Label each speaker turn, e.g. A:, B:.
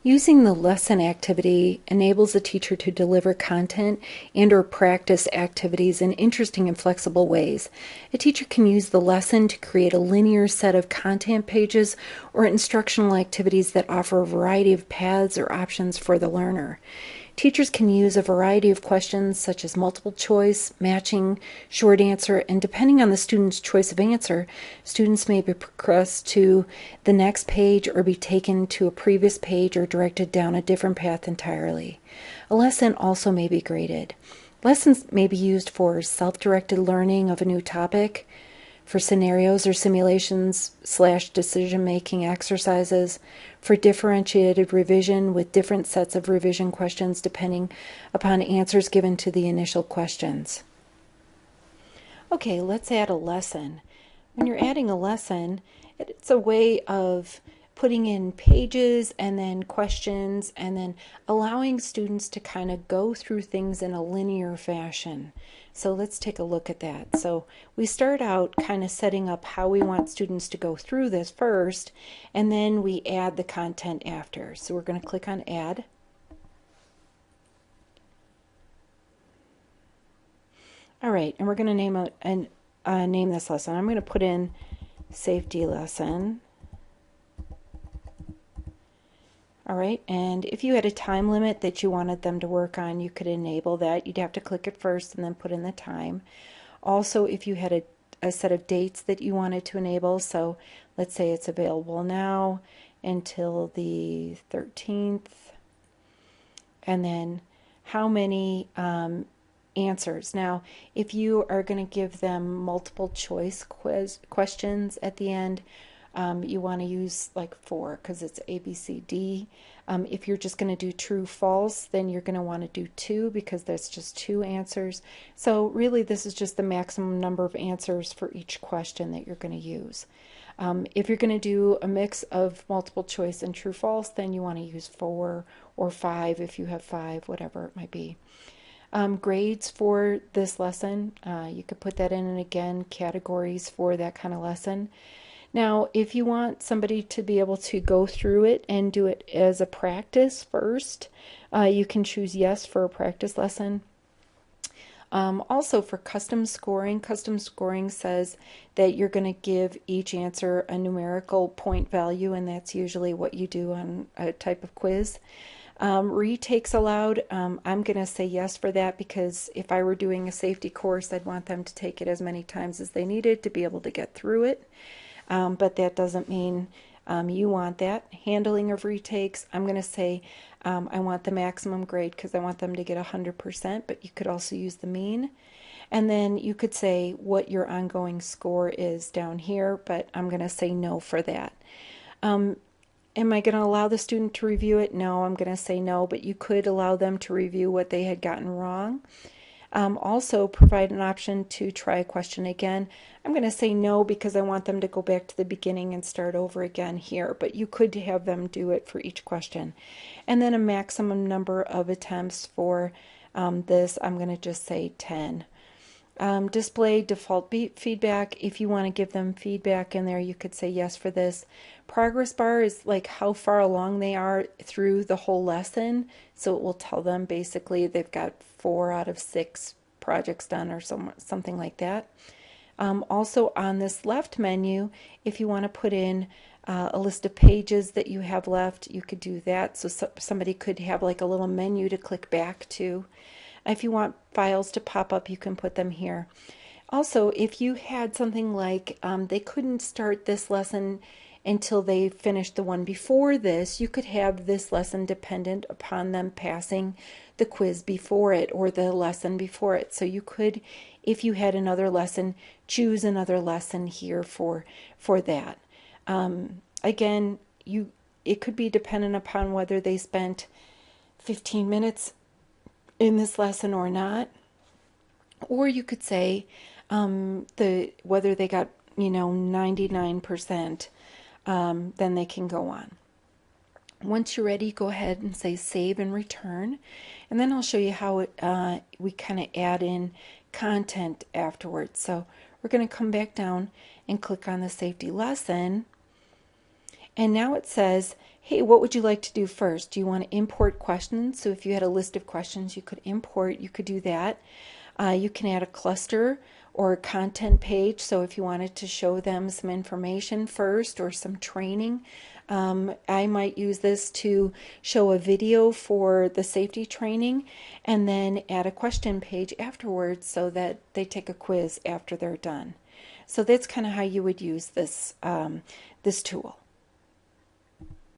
A: Using the lesson activity enables a teacher to deliver content and/or practice activities in interesting and flexible ways. A teacher can use the lesson to create a linear set of content pages or instructional activities that offer a variety of paths or options for the learner. Teachers can use a variety of questions such as multiple choice, matching, short answer, and depending on the student's choice of answer, students may be progressed to the next page or be taken to a previous page or directed down a different path entirely. A lesson also may be graded. Lessons may be used for self-directed learning of a new topic, for scenarios or simulations / decision-making exercises, for differentiated revision with different sets of revision questions depending upon answers given to the initial questions. Okay, let's add a lesson. When you're adding a lesson, it's a way of putting in pages and then questions and then allowing students to kind of go through things in a linear fashion. So let's take a look at that. So we start out kind of setting up how we want students to go through this first, and then we add the content after. So we're going to click on Add. All right, and we're going to name this lesson. I'm going to put in Safety Lesson. All right, and if you had a time limit that you wanted them to work on, you could enable that. You'd have to click it first and then put in the time. Also, if you had a set of dates that you wanted to enable, so let's say it's available now until the 13th, and then how many answers. Now, if you are going to give them multiple choice questions at the end, you want to use like 4 because it's A, B, C, D. If you're just going to do true, false, then you're going to want to do 2 because that's just 2 answers. So really this is just the maximum number of answers for each question that you're going to use. If you're going to do a mix of multiple choice and true, false, then you want to use 4 or 5 if you have 5, whatever it might be. Grades for this lesson, you could put that in, and again, categories for that kind of lesson. Now, if you want somebody to be able to go through it and do it as a practice first, you can choose yes for a practice lesson. Also for custom scoring says that you're going to give each answer a numerical point value, and that's usually what you do on a type of quiz. Retakes allowed, I'm going to say yes for that because if I were doing a safety course, I'd want them to take it as many times as they needed to be able to get through it. But that doesn't mean you want that. Handling of retakes, I'm going to say I want the maximum grade because I want them to get 100%, but you could also use the mean. And then you could say what your ongoing score is down here, but I'm going to say no for that. Am I going to allow the student to review it? No, I'm going to say no, but you could allow them to review what they had gotten wrong. Also provide an option to try a question again. I'm going to say no because I want them to go back to the beginning and start over again here, but you could have them do it for each question. And then a maximum number of attempts for this, I'm going to just say 10. Display default feedback. If you want to give them feedback in there, you could say yes for this. Progress bar is like how far along they are through the whole lesson, so it will tell them basically they've got 4 out of 6 projects done or something like that. Also on this left menu, if you want to put in a list of pages that you have left, you could do that, so somebody could have like a little menu to click back to. If you want files to pop up, you can put them here. Also, if you had something like they couldn't start this lesson until they finished the one before this, you could have this lesson dependent upon them passing the quiz before it or the lesson before it. So you could, if you had another lesson, choose another lesson here for that. Again, it could be dependent upon whether they spent 15 minutes in this lesson or not, or you could say whether they got 99%, then they can go on. Once you're ready, go ahead and say save and return, and then I'll show you how we kind of add in content afterwards. So we're going to come back down and click on the safety lesson, and now it says, hey, what would you like to do first? Do you want to import questions? So if you had a list of questions you could import, you could do that. You can add a cluster or a content page. So if you wanted to show them some information first or some training, I might use this to show a video for the safety training and then add a question page afterwards so that they take a quiz after they're done. So that's kind of how you would use this, this tool.